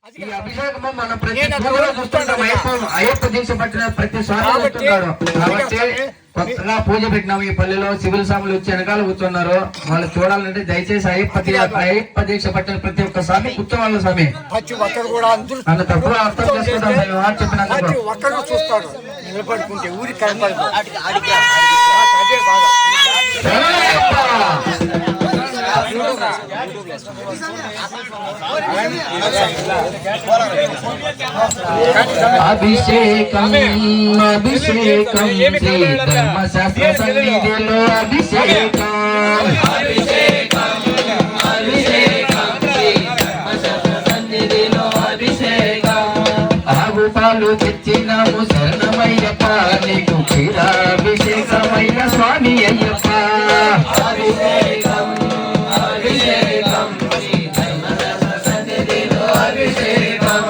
ఈ అభిషేకము మనం ప్రతి పూజలో చూస్తుంటాం. అయ్యప్ప దీక్ష పట్టిన ప్రతి స్వామి వస్తున్నాడు కాబట్టి కొత్తగా పూజ పెట్టినాము. ఈ పల్లెలో సివిల్ స్వాములు వచ్చి వెనకాల కూర్చున్నారు. వాళ్ళు చూడాలంటే దయచేసి అయ్యప్ప దీక్ష పట్టిన ప్రతి ఒక్క స్వామి కూర్చోవాలి. స్వామి అంత తప్పుగా అర్థం చేసుకుంటాం. చెప్పినందుకు చూస్తాడు నిలబడుకుంటే ఊరికి కనపడదు. అభిషేకం అభిషేకం శ్రీ ధర్మశాస్త్ర సన్నిధిలో అభిషేకం అభిషేకం అభిషేకం శ్రీ ధర్మశాస్త్ర సన్నిధిలో అభిషేకం. ఆగు పాలు తెచ్చినాము శరణమయ్యప్ప నీకు క్షీరాభిషేకమయ్య స్వామి అయ్యప్ప. అభిషేకం అభిషేకం శ్రీ ధర్మశాస్త్ర సన్నిధిలో అభిషేకం.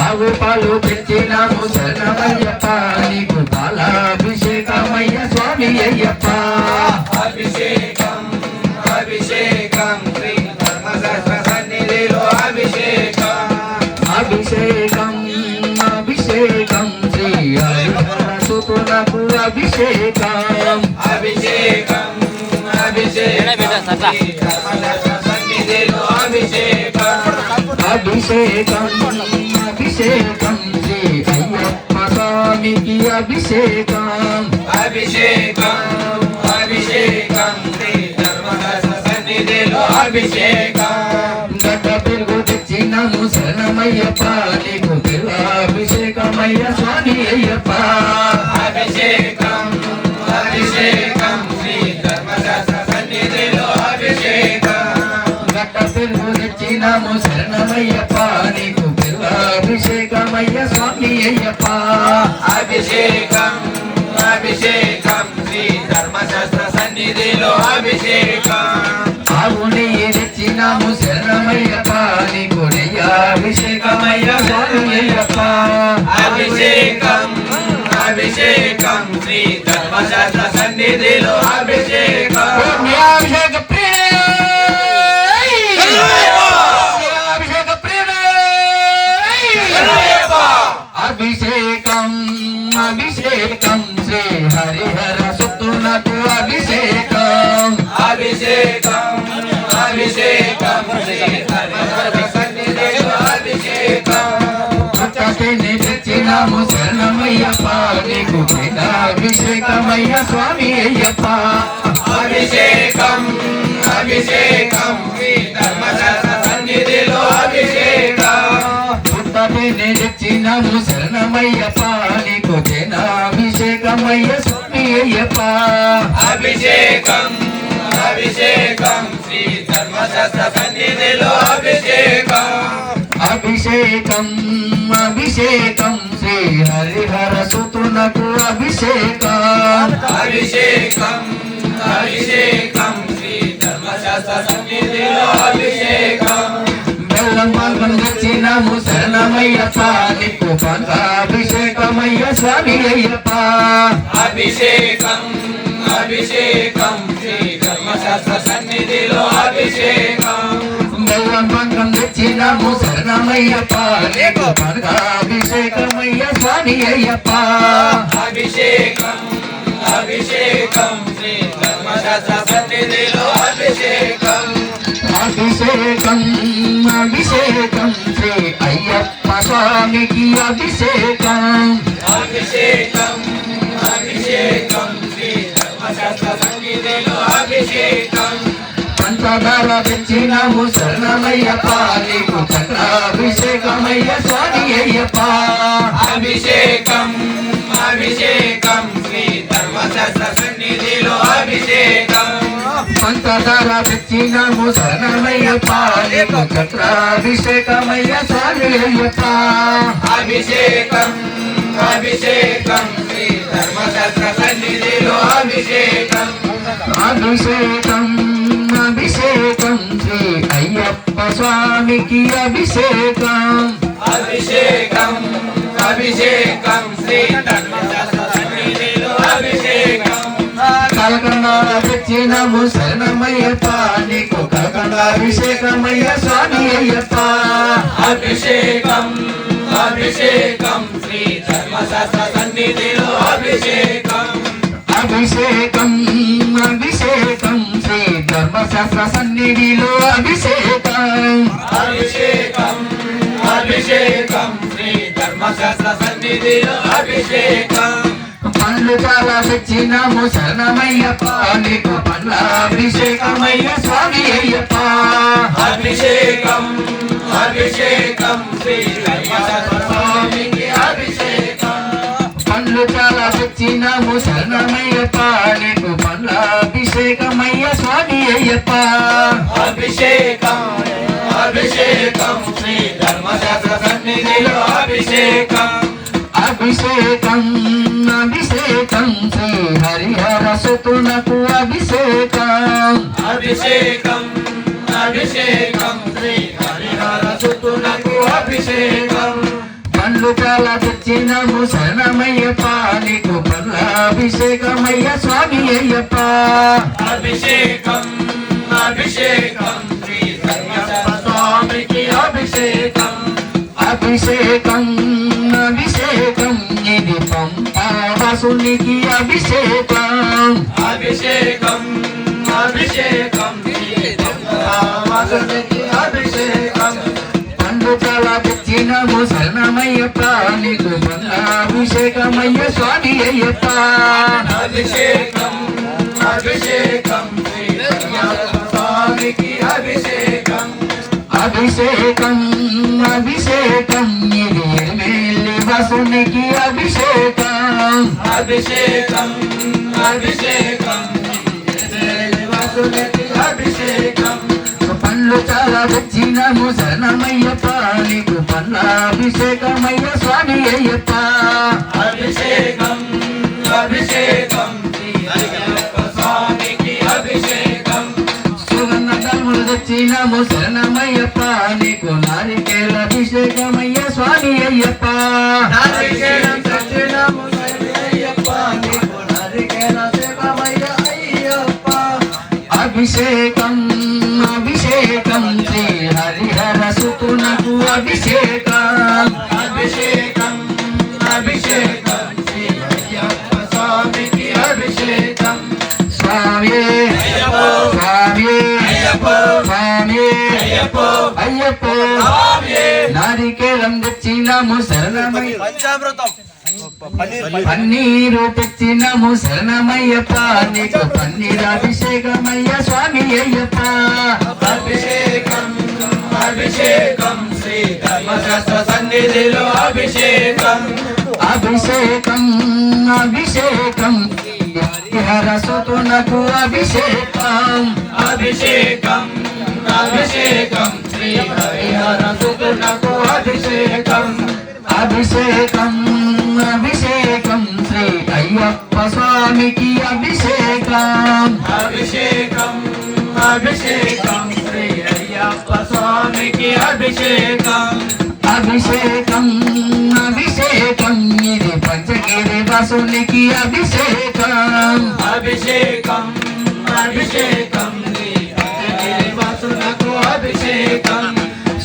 ఆగు పాలు తెచ్చినాము శరణమయ్యప్ప నీకు పాలాభిషేకమయ్య స్వామి అయ్యప్ప. అభిషేకం అభిషేకం శ్రీ ధర్మశాస్త్ర సన్నిధిలో అభిషేకం. అభిషేకం అభిషేకం శ్రీ హరిహరసుతునకు అభిషేకం. అభిషేకం అభిషేకం శ్రీ ధర్మశాస్త్ర సన్నిధిలో అభిషేకం. అభిషేకం అభిషేకం శ్రీ అయ్యప్ప స్వామికి అభిషేకం. అభిషేకం అభిషేకం శ్రీ ధర్మశాస్త్ర సన్నిధిలో అభిషేకం. గడ్డ పెరుగు తెచ్చినాము శరణమయ్యప్ప నీకు అభిషేకమయ్య స్వామి అయ్యప్ప. అభిషేకం అభిషేకం శ్రీ ధర్మశాస్త్ర సన్నిధిలో అభిషేకం. గడ్డ పెరుగు తెచ్చినాము శరణమయ్యప్ప నీకు అభిషేకమయ్య స్వామి అయ్యప్ప. అభిషేకం అభిషేకం శ్రీ ధర్మశాస్త్ర సన్నిధిలో అభిషేకం. ఆవుని తెచ్చినాము శరణమయ్యప్ప నీకు అభిషేకమయ్య స్వామి అయ్యప్ప. అభిషేకం అభిషేకం శ్రీ ధర్మశాస్త్ర సన్నిధిలో అభిషేకం. అభిషేకం అభిషేకం శ్రీ హరిహర సుతునకు అభిషేకం. అభిషేకం అభిషేకం శ్రీ హరిహర సన్నిధిలో అభిషేకం. తెచ్చినాము శరణమయ్యప్ప నీకు అభిషేకమయ్య స్వామి అయ్యప్ప. అభిషేకం అభిషేకం శ్రీ ధర్మశాస్త్ర సన్నిధిలో అభిషేకం. తెచ్చినాము శరణమయ్యప్ప నీకు అభిషేకమయ్య స్వామి అయ్యప్ప. అభిషేకం అభిషేకం శ్రీ ధర్మశాస్త్ర సన్నిధిలో అభిషేకం. అభిషేకం అభిషేకం శ్రీ హరిహర సుతునకు అభిషేకం. అభిషేకం అభిషేకం శ్రీ ధర్మశాస్త్ర సన్నిధిలో అభిషేకం. తెచ్చినాము శరణమయ్యప్ప నీకు అభిషేకమయ్య స్వామి అయ్యప్ప. అభిషేకం అభిషేకం శ్రీ ధర్మశాస్త్ర సన్నిధిలో అభిషేకం. బెల్లం తెచ్చినాము శరణమయ్యప్ప నీకు అభిషేకమయ్య స్వామి అయ్యప్ప. అభిషేకం అభిషేకం శ్రీ ధర్మశాస్త్ర సన్నిధిలో అభిషేకం. అభిషేకం అభిషేకం శ్రీ అయ్యప్ప స్వామికి అభిషేకం. అభిషేకం అభిషేకం శ్రీ ధర్మశాస్త్ర సన్నిధిలో అభిషేకం. పంచదార తెచ్చినాము శరణమయ్యప్ప నీకు చక్రాభిషేకమయ్య స్వామి అయ్యప్ప. అభిషేకం అభిషేకం శ్రీ ధర్మశాస్త్ర సన్నిధిలో అభిషేకం. పంచదార తెచ్చినాము శరణమయ్యప్ప నీకు చక్రాభిషేకమయ్య స్వామి అయ్యప్ప. అభిషేకం అభిషేకం శ్రీ ధర్మశాస్త్ర సన్నిధిలో అభిషేకం. అభిషేకం అభిషేకం శ్రీ అయ్యప్ప స్వామికి అభిషేకం. అభిషేకం అభిషేకం శ్రీ ధర్మశాస్త్ర సన్నిధిలో అభిషేకం. కలకండాల తెచ్చినాము శరణమయ్యప్ప నీకు కలకండాభిషేకమయ్య స్వామి అయ్యప్ప అభిషేకం అభిషేకం శ్రీ ధర్మశాస్త్ర సన్నిధిలో అభిషేకం అభిషేకం అభిషేకం శ్రీ ధర్మశాస్త్ర సన్నిధిలో అభిషేకం అభిషేకం అభిషేకం శ్రీ ధర్మశాస్త్ర సన్నిధిలో అభిషేకం పండ్లు చాలా తెచ్చినాము శరణమయ్యప్ప నీకు పండ్ల అభిషేకమయ్య స్వామి అయ్యప్ప అభిషేకం అభిషేకం శ్రీ ధర్మశాస్త్ర స్వామికి అభిషేకం పండ్లు చాలా తెచ్చినాము శరణమయ్యప్ప నీకు పండ్ల అభిషేకమయ్య స్వామి అయ్యప్ప అభిషేకం అభిషేకం శ్రీ ధర్మశాస్త్ర సన్నిధిలో అభిషేకం అభిషేకం అభిషేకం శ్రీ హరిహర సుతునకు అభిషేకం అభిషేకం అభిషేకం శ్రీ హరిహర సుతునకు అభిషేకం పండ్లు చాలా తెచ్చినాము శరణమయ్యప్ప నీకు పండ్ల అభిషేకమయ్య స్వామి అయ్యప్ప అభిషేకం అభిషేకం శ్రీ ధర్మశాస్త్ర స్వామికి అభిషేకం అభిషేకం అభిషేకం ఇది పంపావాసునికి అభిషేకం అభిషేకం అభిషేకం శ్రీ ధర్మశాస్త్రానికి అభిషేకం పండ్లు చాలా తెచ్చినాము శరణమయ్యప్ప నీకు పండ్ల అభిషేకమయ్య స్వామి అయ్యప్ప అభిషేకం అభిషేకం శ్రీ ధర్మశాస్త్ర స్వామికి అభిషేకం అభిషేకం అభిషేకం ఇది ఎరిమేలి వాసునికి అభిషేకం అభిషేకం అభిషేకం వాసునికి అభిషేకం పండ్లు చాలా తెచ్చినాము శరణమయ్యప్ప నీకు పండ్ల అభిషేకమయ్య స్వామి అయ్యప్ప అభిషేకం అభిషేకం శ్రీ అయ్యప్ప స్వామికి అభిషేకం సుగంధ కర్మలు తెచ్చినాము శరణమయ్యప్ప నీకు నారికేల అభిషేకమయ్య స్వామి అయ్యప్ప నారికేళం తెచ్చినాము అయ్యప్ప నీకు నారికేళ సేవమయ్య అయ్యప్ప అభిషేకం అభిషేకం శ్రీ హరిహర సుతునకు అభిషేకం అభిషేకం అభిషేకం శ్రీ అయ్యప్ప స్వామికి అభిషేకం స్వామి అయ్యప్ప స్వామి అయ్యప్ప స్వామి అయ్యప్ప అయ్యప్ప స్వామి నారికేళం తెచ్చినాము శరణమయ్య పంచామృతం పన్నీరు తెచ్చినాము శరణమయ్యప్ప నీకు పన్నీర్ అభిషేకమయ్య స్వామి అయ్యప్ప అభిషేకం అభిషేకం శ్రీ ధర్మశాస్త్ర సన్నిధిలో అభిషేకం అభిషేకం అభిషేకం హరిహర సుతునకు అభిషేకం అభిషేకం అభిషేకం శ్రీ హరిహర సుతునకు అభిషేకం అభిషేకం అభిషేకం శ్రీ అయ్యప్ప స్వామికి అభిషేకం అభిషేకం అభిషేకం శ్రీ అయ్యప్ప స్వామికి అభిషేకం అభిషేకం అభిషేకం ఇది పంచగిరి వాసునికి అభిషేకం అభిషేకం అభిషేకం శ్రీ పంచగిరి వాసునకు అభిషేకం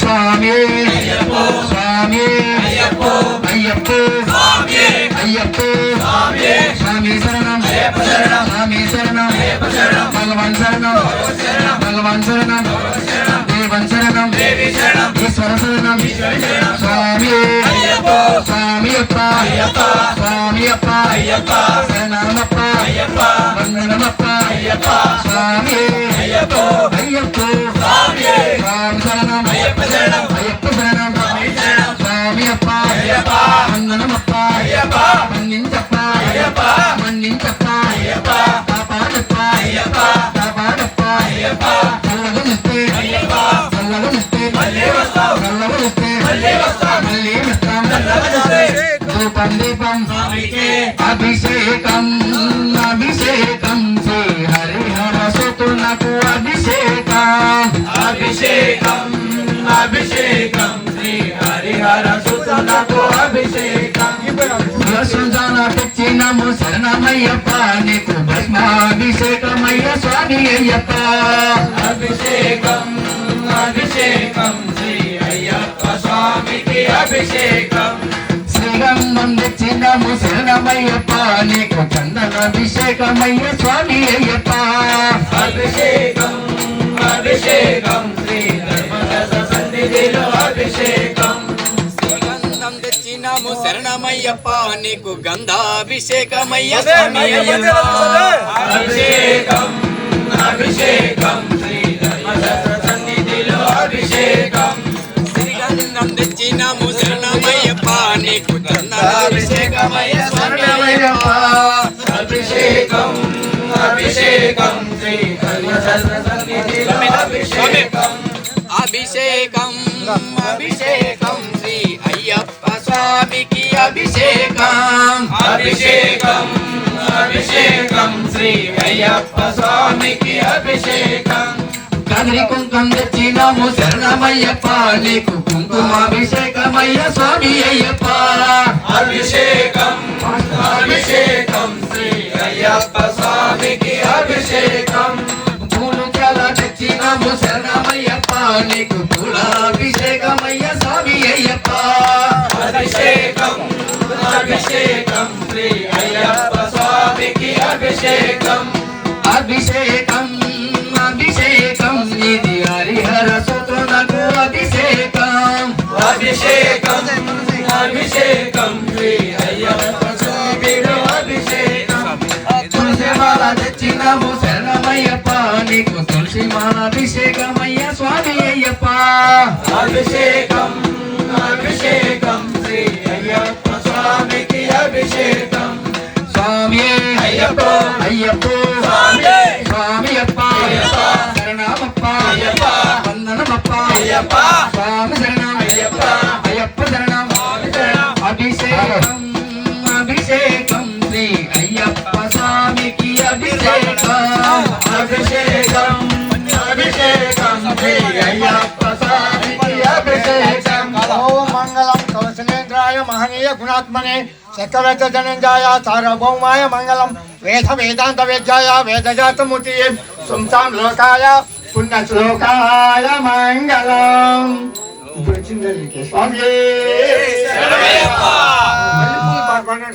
స్వామి అయ్యప్ప స్వామి అయ్యప్ప అయ్యప్ప స్వామి అయ్యప్ప స్వామి స్వామి శరణం అయ్యప్ప శరణం స్వామి శరణం అయ్యప్ప శరణం భగవాన్ శరణం శరణం భగవాన్ శరణం శరణం దేవన్ శరణం దేవి శరణం ఈశ్వర శరణం శరణం స్వామి అయ్యప్ప స్వామి అప్ప అయ్యప్ప స్వామి అప్ప అయ్యప్ప శరణమప్ప అయ్యప్ప వందనమప్ప అయ్యప్ప స్వామి అయ్యప్ప అయ్యప్ప స్వామి స్వామి శరణం అయ్యప్ప శరణం అయ్యప్ప శరణం శరణం స్వామి అప్ప అయ్యప్ప వందనమప్ప అయ్యప్ప మన్నించప్ప అయ్యప్ప మన్నించప్ప అయ్యప్ప కాపాడప్ప అయ్యప్ప కాపాడప్ప అయ్యప్ప చల్లగనిస్తే అయ్యప్ప చల్లగనిస్తే మళ్ళీ వస్తాం చల్లగనిస్తే మళ్ళీ వస్తాం మళ్ళీ వస్తాం చల్లగనిస్తే దీపం దీపం స్వామికి అభిషేకం అభిషేకం శ్రీ హరిహర సుతునకు అభిషేకం అభిషేకం అభిషేకం శ్రీ హరిహర సుతునకు అభిషేకం వసుంధన తెచ్చిన తెచ్చినాము శరణమయ్యప్ప నీకు భస్మాభిషేకమయ్య స్వామి అయ్యప్ప అభిషేకం అభిషేకం శ్రీ అయ్యప్ప స్వామికి అభిషేకం శ్రీగంధం తెచ్చినాము శరణమయ్యప్ప నీకు చందనాభిషేకమయ్య స్వామి అయ్యప్ప అభిషేకం అభిషేకం శ్రీ ధర్మరస సన్నిధిలో అభిషేకం గంధం తెచ్చినాము శరణమయ్యప్ప నీకు గంధాభిషేకమయ్య స్వామి అయ్యప్ప అభిషేకం అభిషేకం శ్రీ ధర్మరస సన్నిధిలో అభిషేకం శ్రీగంధం తెచ్చినాము శరణమయ్యప్ప నీకు చందనాభిషేకమయ్య స్వామి అయ్యప్ప అభిషేకం అభిషేకం శ్రీ ధర్మరస సన్నిధిలో అభిషేకం అభిషేకం అభిషేకం శ్రీ అయ్యప్ప స్వామికి అభిషేకం అభిషేకం అభిషేకం శ్రీ అయ్యప్ప స్వామికి అభిషేకం కదిరి కుంకం తెచ్చినాము శరణమయ్యప్ప నీకు కుంకుమాభిషేకమయ్య స్వామి అయ్యప్ప అభిషేకం అభిషేకం శ్రీ అయ్యప్ప స్వామికి అభిషేకం పూలు చాలా తెచ్చినాము శరణమయ్యప్ప నీకు పూలాభిషేకమయ్య స్వామి అయ్యప్ప అభిషేకం అభిషేకం శ్రీ అయ్యప్ప స్వామికి అభిషేకం అభిషేకం అభిషేకం ఇది హరిహర సుతునకు అభిషేకం అభిషేకం అభిషేకం శ్రీ అయ్యప్ప స్వామిలో అభిషేకం తులసిమాల తెచ్చినాము శరణమయ్యప్ప నీకు తులసిమాల అభిషేకమయ్య స్వామి అయ్యప్ప అభిషేకం అభిషేకం శ్రీ అయ్యప్ప స్వామికి అభిషేకం స్వామి అయ్యప్ప అయ్యప్ప స్వామి స్వామి అప్ప అయ్యప్ప శరణమప్ప అయ్యప్ప వందనమప్ప అయ్యప్ప స్వామి శరణం అయ్యప్ప అయ్యప్ప శరణం శరణం అభిషేకం అభిషేకం శ్రీ అయ్యప్ప స్వామికి అభిషేకం అభిషేకం అభిషేకం శ్రీ అయ్యప్ప స్వామికి అభిషేకం ఓం మంగళం కవచనేంద్రాయ మహనీయ గుణాత్మనే చక్రవర్త ధనంజాయ సార్వభౌమాయ మంగళం వేద వేదాంత వేద్యాయ వేదజాతమూర్తియే సుంతాం లోకాయ పుణ్యశ్లోకాయ మంగళం ఇప్పుడు వచ్చిందండి స్వామి శరణమయ్యప్ప. మళ్ళీ పాడుకోండి.